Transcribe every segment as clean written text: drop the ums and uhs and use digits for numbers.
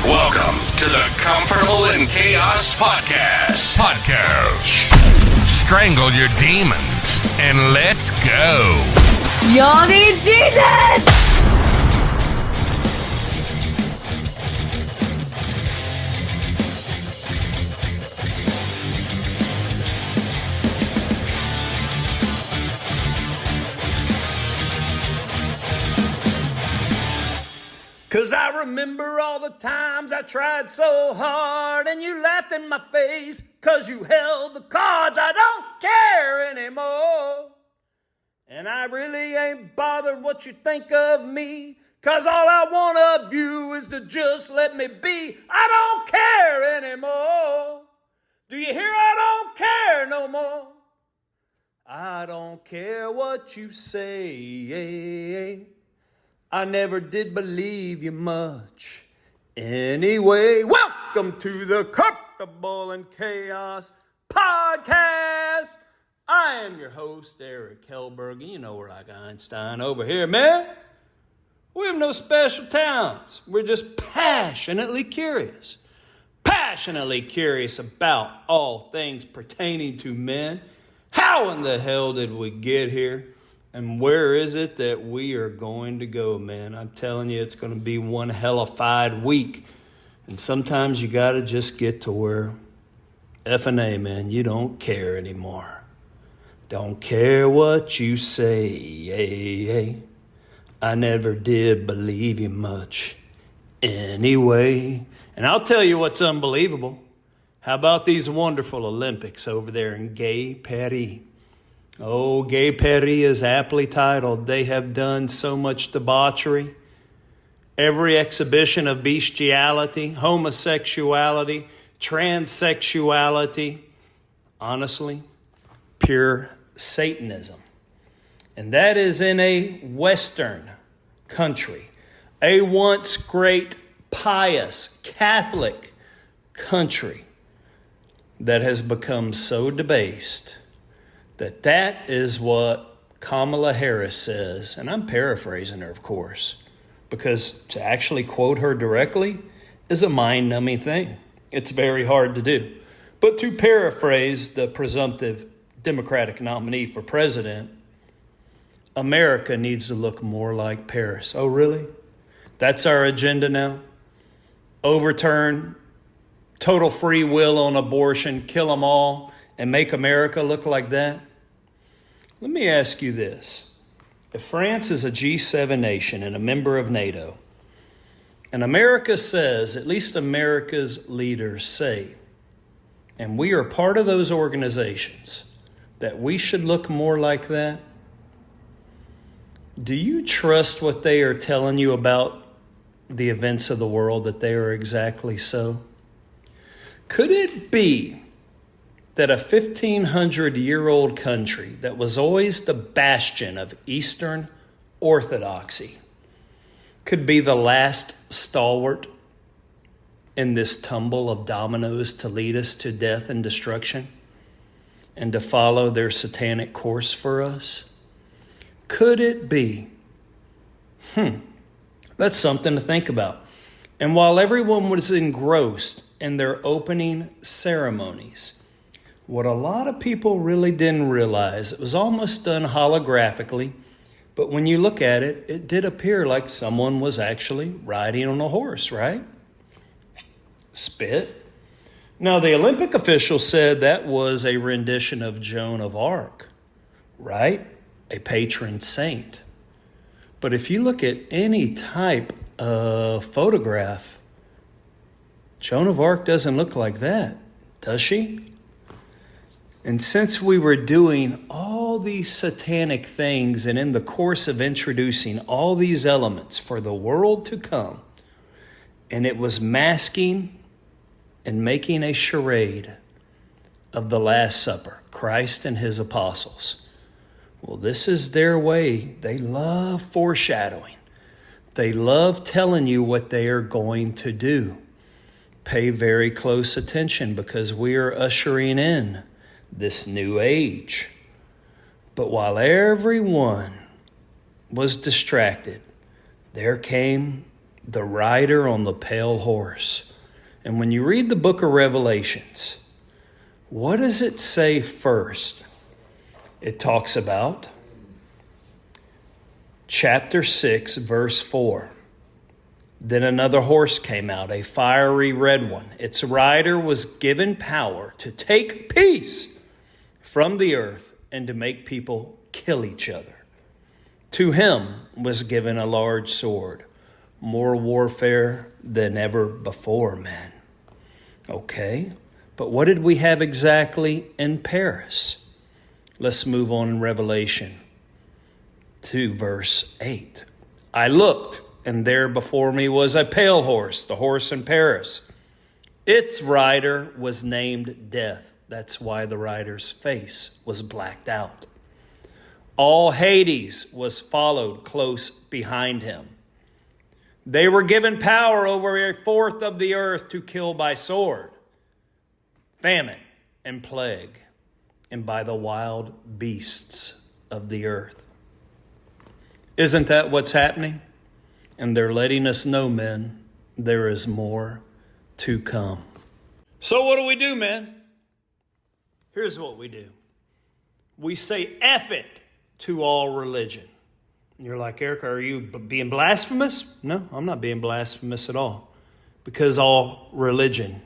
Welcome to the Comfortable in Chaos Podcast. Strangle your demons and let's go. Y'all need Jesus! Cause I remember all the times I tried so hard and you laughed in my face cause you held the cards. I don't care anymore. And I really ain't bothered what you think of me, cause all I want of you is to just let me be. I don't care anymore. Do you hear? I don't care no more. I don't care what you say. I never did believe you much. Anyway, welcome to the Comfortable in Chaos Podcast. I am your host, Eric Hellberg, and you know we're like Einstein over here, man. We have no special talents. We're just passionately curious. Passionately curious about all things pertaining to men. How in the hell did we get here? And where is it that we are going to go, man? I'm telling you, it's going to be one hellified week. And sometimes you got to just get to where F&A, man, you don't care anymore. Don't care what you say. I never did believe you much anyway. And I'll tell you what's unbelievable. How about these wonderful Olympics over there in Gay Paris? Oh, Gay Paris is aptly titled. They have done so much debauchery. Every exhibition of bestiality, homosexuality, transsexuality. Honestly, pure Satanism. And that is in a Western country. A once great, pious, Catholic country that has become so debased that is what Kamala Harris says, and I'm paraphrasing her, of course, because to actually quote her directly is a mind-numbing thing. It's very hard to do. But to paraphrase the presumptive Democratic nominee for president, America needs to look more like Paris. Oh, really? That's our agenda now? Overturn total free will on abortion, kill them all, and make America look like that? Let me ask you this. If France is a G7 nation and a member of NATO, and America says, at least America's leaders say, and we are part of those organizations, that we should look more like that, do you trust what they are telling you about the events of the world, that they are exactly so? Could it be that a 1,500-year-old country that was always the bastion of Eastern Orthodoxy could be the last stalwart in this tumble of dominoes to lead us to death and destruction and to follow their satanic course for us? Could it be? That's something to think about. And while everyone was engrossed in their opening ceremonies, what a lot of people really didn't realize, it was almost done holographically, but when you look at it, it did appear like someone was actually riding on a horse, right? Spit. Now, the Olympic official said that was a rendition of Joan of Arc, right? A patron saint. But if you look at any type of photograph, Joan of Arc doesn't look like that, does she? And since we were doing all these satanic things and in the course of introducing all these elements for the world to come, and it was masking and making a charade of the Last Supper, Christ and his apostles. Well, this is their way. They love foreshadowing. They love telling you what they are going to do. Pay very close attention because we are ushering in this new age. But while everyone was distracted, there came the rider on the pale horse. And when you read the book of Revelations, what does it say first? It talks about chapter 6, verse 4. Then another horse came out, a fiery red one. Its rider was given power to take peace from the earth and to make people kill each other. To him was given a large sword, more warfare than ever before, man. Okay, but what did we have exactly in Paris? Let's move on in Revelation 2, verse 8. I looked, and there before me was a pale horse, the horse in Paris. Its rider was named Death. That's why the rider's face was blacked out. All Hades was followed close behind him. They were given power over a fourth of the earth to kill by sword, famine, and plague, and by the wild beasts of the earth. Isn't that what's happening? And they're letting us know, men, there is more to come. So what do we do, man? Here's what we do. We say F it to all religion. And you're like, Eric, are you being blasphemous? No, I'm not being blasphemous at all. Because all religion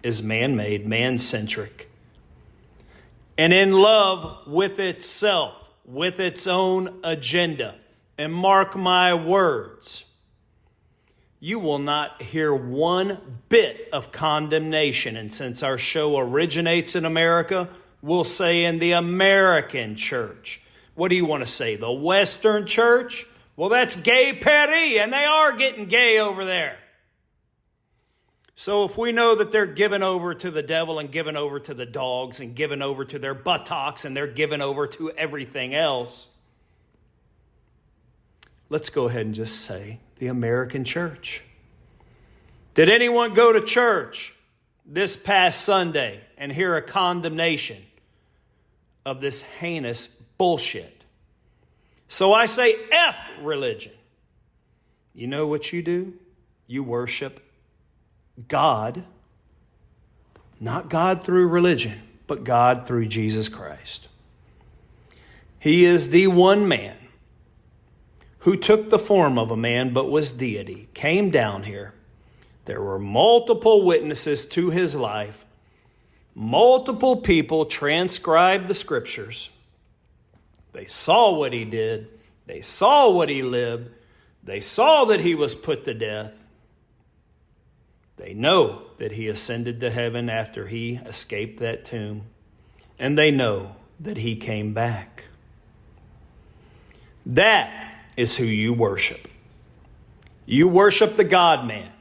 is man-made, man-centric. And in love with itself, with its own agenda. And mark my words, you will not hear one bit of condemnation. And since our show originates in America, we'll say in the American church. What do you want to say? The Western church? Well, that's gay Paris, and they are getting gay over there. So if we know that they're given over to the devil and given over to the dogs and given over to their buttocks and they're given over to everything else, let's go ahead and just say the American church. Did anyone go to church this past Sunday and hear a condemnation of this heinous bullshit? So I say F religion. You know what you do? You worship God, not God through religion, but God through Jesus Christ. He is the one man who took the form of a man but was deity, came down here. There were multiple witnesses to his life. Multiple people transcribed the scriptures. They saw what he did. They saw what he lived. They saw that he was put to death. They know that he ascended to heaven after he escaped that tomb. And they know that he came back. That is who you worship. You worship the God-man.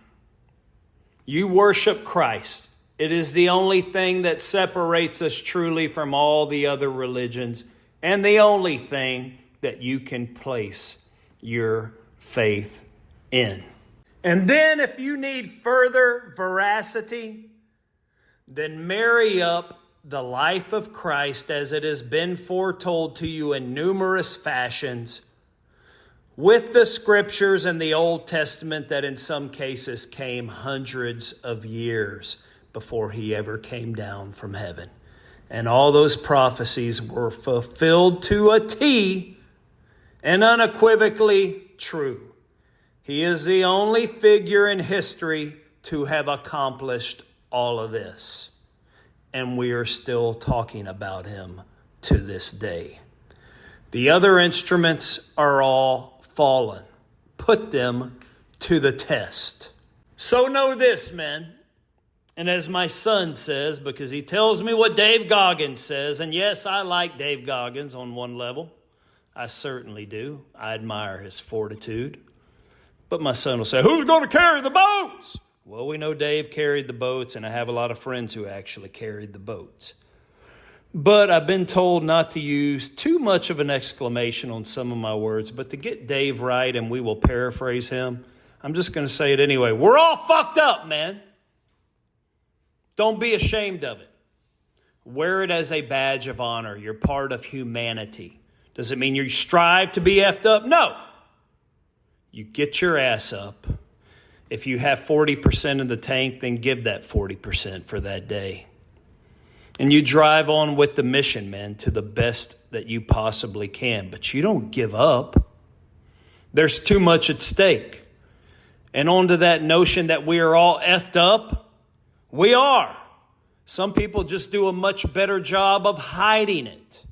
You worship Christ. It is the only thing that separates us truly from all the other religions, and the only thing that you can place your faith in. And then if you need further veracity, then marry up the life of Christ as it has been foretold to you in numerous fashions with the scriptures in the Old Testament that in some cases came hundreds of years before he ever came down from heaven. And all those prophecies were fulfilled to a T and unequivocally true. He is the only figure in history to have accomplished all of this. And we are still talking about him to this day. The other instruments are all fallen. Put them to the test. So know this, men. And as my son says, because he tells me what Dave Goggins says, and yes, I like Dave Goggins on one level. I certainly do. I admire his fortitude. But my son will say, who's going to carry the boats? Well, we know Dave carried the boats, and I have a lot of friends who actually carried the boats. But I've been told not to use too much of an exclamation on some of my words, but to get Dave right, and we will paraphrase him, I'm just going to say it anyway. We're all fucked up, man. Don't be ashamed of it. Wear it as a badge of honor. You're part of humanity. Does it mean you strive to be effed up? No. You get your ass up If you have 40% in the tank, then give that 40% for that day. And you drive on with the mission, man, to the best that you possibly can. But you don't give up. There's too much at stake. And onto that notion that we are all effed up, we are. Some people just do a much better job of hiding it.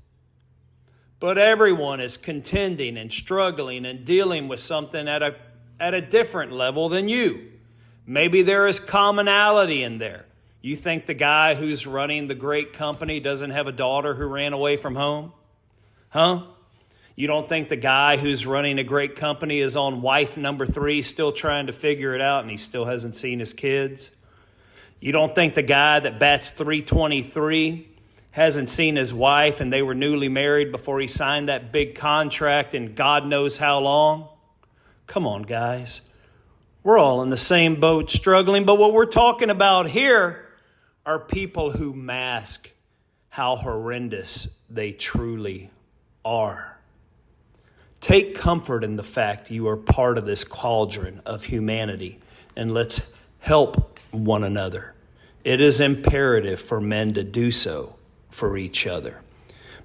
But everyone is contending and struggling and dealing with something at a different level than you. Maybe there is commonality in there. You think the guy who's running the great company doesn't have a daughter who ran away from home? Huh? You don't think the guy who's running a great company is on wife number 3 still trying to figure it out and he still hasn't seen his kids? You don't think the guy that bats .323 hasn't seen his wife and they were newly married before he signed that big contract in God knows how long? Come on, guys. We're all in the same boat struggling, but what we're talking about here are people who mask how horrendous they truly are. Take comfort in the fact you are part of this cauldron of humanity, and let's help one another. It is imperative for men to do so for each other.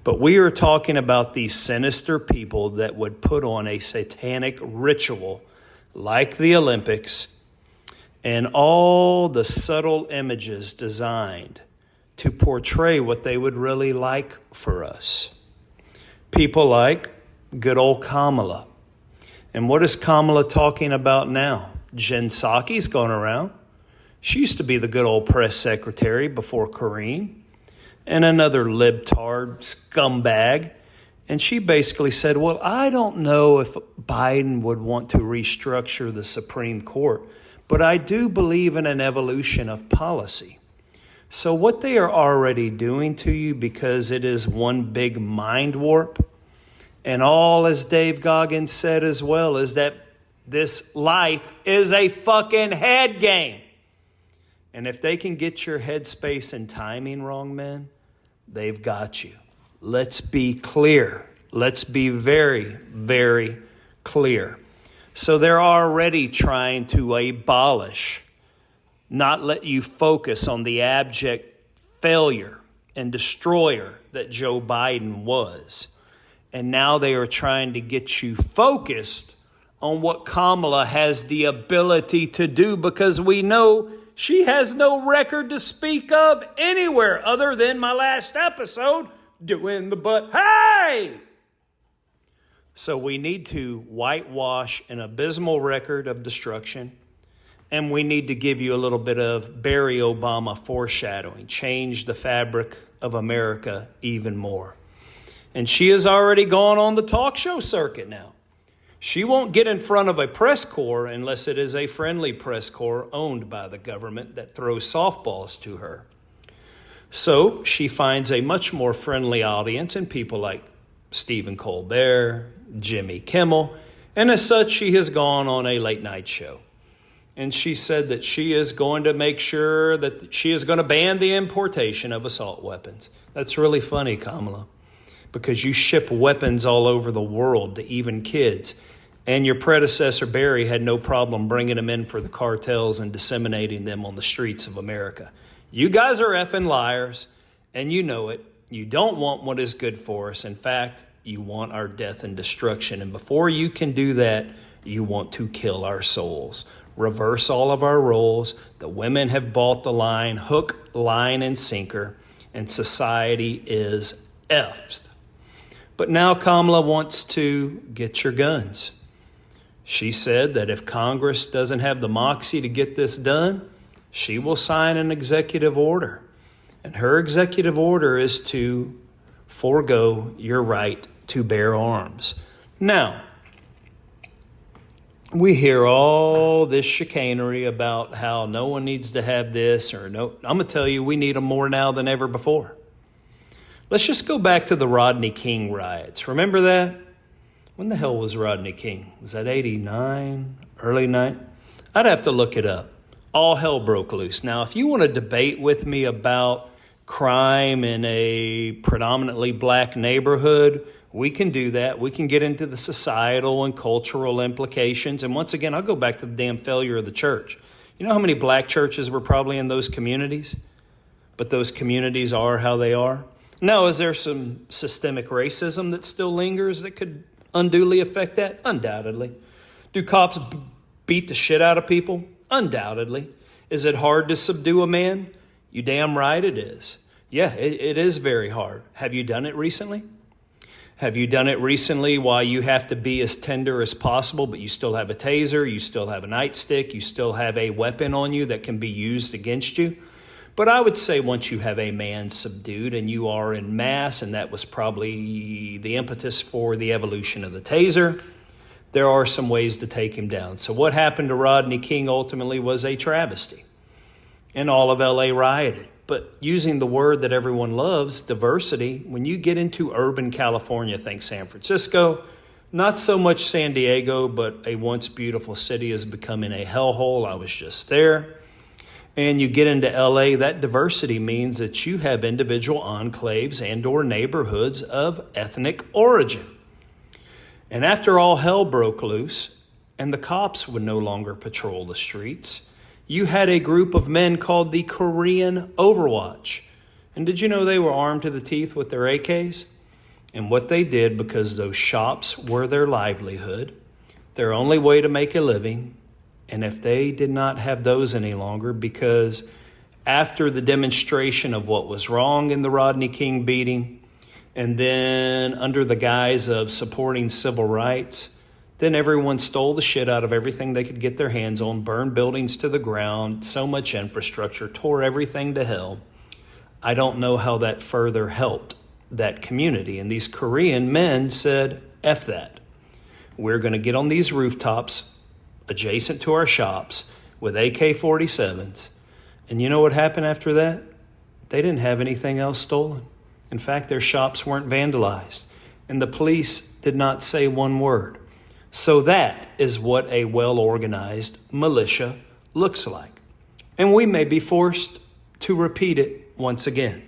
But we are talking about these sinister people that would put on a satanic ritual like the Olympics and all the subtle images designed to portray what they would really like for us. People like good old Kamala. And what is Kamala talking about now? Jen Psaki's gone around. She used to be the good old press secretary before Kareem. And another libtard scumbag. And she basically said, well, I don't know if Biden would want to restructure the Supreme Court, but I do believe in an evolution of policy. So what they are already doing to you, because it is one big mind warp, and all, as Dave Goggins said as well, is that this life is a fucking head game. And if they can get your headspace and timing wrong, men, they've got you. Let's be clear. Let's be very, very clear. So they're already trying to abolish, not let you focus on the abject failure and destroyer that Joe Biden was. And now they are trying to get you focused on what Kamala has the ability to do, because we know she has no record to speak of anywhere other than my last episode, doing the butt, hey! So we need to whitewash an abysmal record of destruction, and we need to give you a little bit of Barry Obama foreshadowing, change the fabric of America even more. And she has already gone on the talk show circuit now. She won't get in front of a press corps unless it is a friendly press corps owned by the government that throws softballs to her. So she finds a much more friendly audience in people like Stephen Colbert, Jimmy Kimmel, and as such, she has gone on a late night show. And she said that she is going to make sure that she is going to ban the importation of assault weapons. That's really funny, Kamala, because you ship weapons all over the world to even kids. And your predecessor, Barry, had no problem bringing them in for the cartels and disseminating them on the streets of America. You guys are effing liars, and you know it. You don't want what is good for us. In fact, you want our death and destruction. And before you can do that, you want to kill our souls. Reverse all of our roles. The women have bought the line, hook, line, and sinker, and society is effed. But now Kamala wants to get your guns. She said that if Congress doesn't have the moxie to get this done, she will sign an executive order. And her executive order is to forego your right to bear arms. Now, we hear all this chicanery about how no one needs to have this or no. I'm going to tell you, we need them more now than ever before. Let's just go back to the Rodney King riots. Remember that? When the hell was Rodney King? Was that 89, early 90? I'd have to look it up. All hell broke loose. Now, if you want to debate with me about crime in a predominantly black neighborhood We can do that. We can get into the societal and cultural implications. And once again, I'll go back to the damn failure of the church. You know how many black churches were probably in those communities? But those communities are how they are. Now, is there some systemic racism that still lingers that could unduly affect that? Undoubtedly. Do cops beat the shit out of people? Undoubtedly. Is it hard to subdue a man? You damn right it is. Yeah, it is very hard. Have you done it recently? Have you done it recently while you have to be as tender as possible, but you still have a taser, you still have a nightstick, you still have a weapon on you that can be used against you? But I would say once you have a man subdued and you are in mass, and that was probably the impetus for the evolution of the taser, there are some ways to take him down. So what happened to Rodney King ultimately was a travesty. And all of LA rioted. But using the word that everyone loves, diversity, when you get into urban California, think San Francisco, not so much San Diego, but a once beautiful city is becoming a hellhole. I was just there. And you get into LA, that diversity means that you have individual enclaves and or neighborhoods of ethnic origin. And after all hell broke loose and the cops would no longer patrol the streets, you had a group of men called the Korean Overwatch. And did you know they were armed to the teeth with their AKs? And what they did, because those shops were their livelihood, their only way to make a living, and if they did not have those any longer, because after the demonstration of what was wrong in the Rodney King beating, and then under the guise of supporting civil rights, then everyone stole the shit out of everything they could get their hands on, burned buildings to the ground, so much infrastructure, tore everything to hell. I don't know how that further helped that community. And these Korean men said, F that. We're going to get on these rooftops adjacent to our shops with AK-47s. And you know what happened after that? They didn't have anything else stolen. In fact, their shops weren't vandalized. And the police did not say one word. So that is what a well-organized militia looks like. And we may be forced to repeat it once again.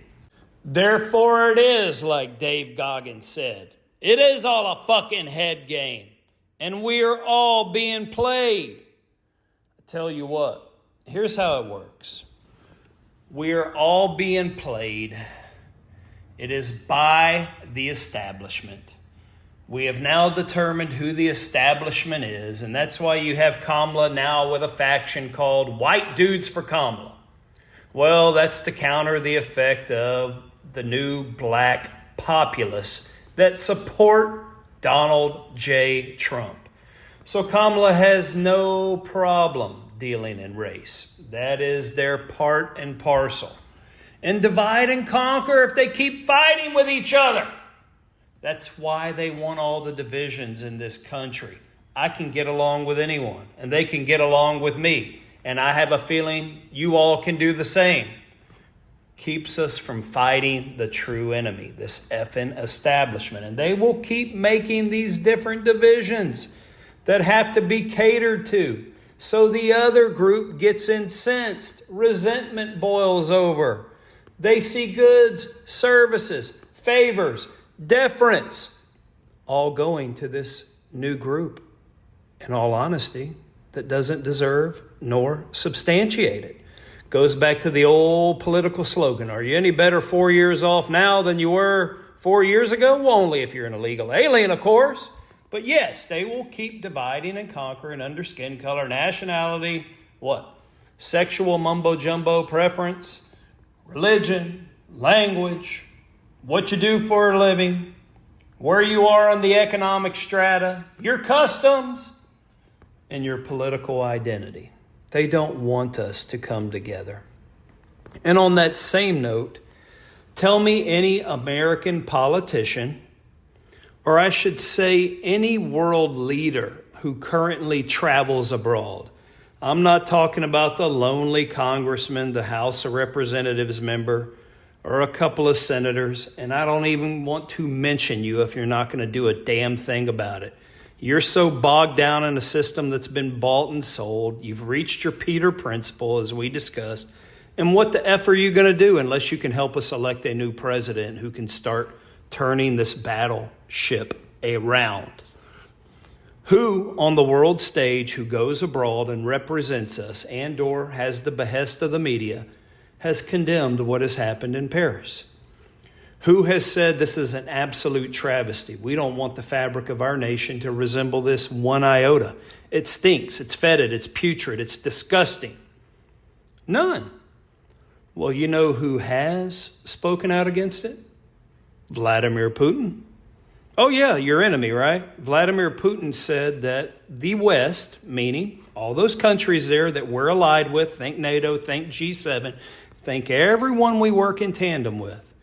Therefore it is, like Dave Goggins said, it is all a fucking head game. And we are all being played. I tell you what, here's how it works. We are all being played. It is by the establishment. We have now determined who the establishment is, and that's why you have Kamala now with a faction called White Dudes for Kamala. Well, that's to counter the effect of the new black populace that support Donald J. Trump. So Kamala has no problem dealing in race. That is their part and parcel. And divide and conquer if they keep fighting with each other. That's why they want all the divisions in this country. I can get along with anyone, and they can get along with me. And I have a feeling you all can do the same. Keeps us from fighting the true enemy, this effing establishment. And they will keep making these different divisions that have to be catered to. So the other group gets incensed. Resentment boils over. They see goods, services, favors, deference, all going to this new group, in all honesty, that doesn't deserve nor substantiate it. Goes back to the old political slogan, are you any better 4 years off now than you were 4 years ago? Well, only if you're an illegal alien, of course. But yes, they will keep dividing and conquering under skin color, nationality, what? Sexual mumbo-jumbo preference, religion, language, what you do for a living, where you are on the economic strata, your customs, and your political identity. They don't want us to come together. And on that same note, tell me any American politician, or I should say any world leader who currently travels abroad. I'm not talking about the lonely congressman, the House of Representatives member, or a couple of senators, and I don't even want to mention you if you're not going to do a damn thing about it. You're so bogged down in a system that's been bought and sold. You've reached your Peter principle, as we discussed. And what the F are you going to do unless you can help us elect a new president who can start turning this battleship around. Who on the world stage who goes abroad and represents us and or has the behest of the media has condemned what has happened in Paris? Who has said this is an absolute travesty? We don't want the fabric of our nation to resemble this one iota. It stinks, it's fetid, it's putrid, it's disgusting. None. Well, you know who has spoken out against it? Vladimir Putin. Oh yeah, your enemy, right? Vladimir Putin said that the West, meaning all those countries there that we're allied with, think NATO, think G7, think everyone we work in tandem with.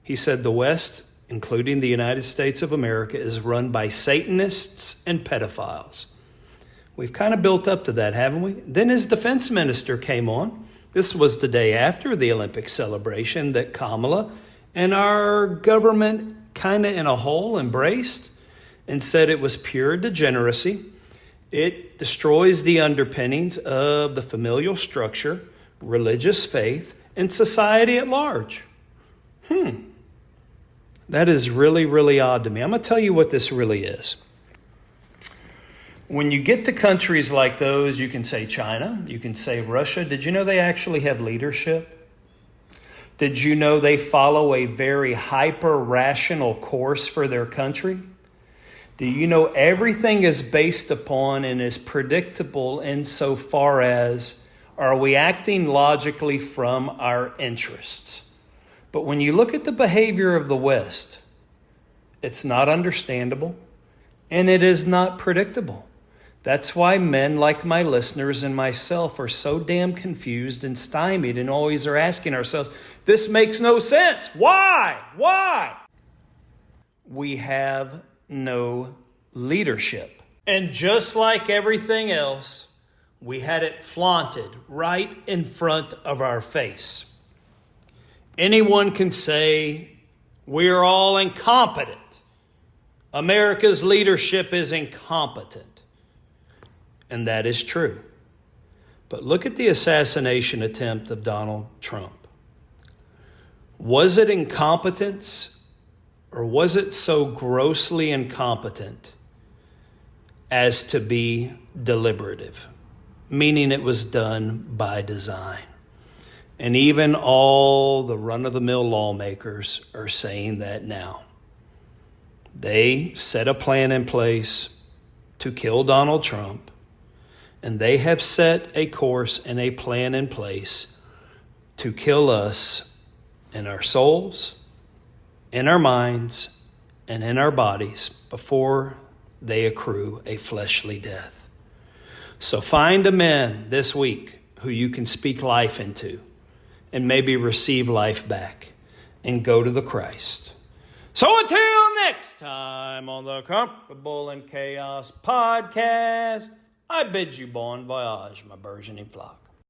He said the West, including the United States of America, is run by Satanists and pedophiles. We've kind of built up to that, haven't we? Then his defense minister came on. This was the day after the Olympic celebration that Kamala and our government kind of in a whole embraced and said it was pure degeneracy. It destroys the underpinnings of the familial structure, religious faith, and society at large. That is really, really odd to me. I'm going to tell you what this really is. When you get to countries like those, you can say China, you can say Russia. Did you know they actually have leadership? Did you know they follow a very hyper-rational course for their country? Do you know everything is based upon and is predictable insofar as are we acting logically from our interests? But when you look at the behavior of the West, it's not understandable and it is not predictable. That's why men like my listeners and myself are so damn confused and stymied and always are asking ourselves, this makes no sense. Why? Why? We have no leadership. And just like everything else, we had it flaunted right in front of our face. Anyone can say we're all incompetent. America's leadership is incompetent. And that is true. But look at the assassination attempt of Donald Trump. Was it incompetence, or was it so grossly incompetent as to be deliberative, meaning it was done by design? And even all the run-of-the-mill lawmakers are saying that now. They set a plan in place to kill Donald Trump, and they have set a course and a plan in place to kill us in our souls, in our minds, and in our bodies before they accrue a fleshly death. So find a man this week who you can speak life into and maybe receive life back and go to the Christ. So until next time on the Comfortable in Chaos podcast, I bid you bon voyage, my burgeoning flock.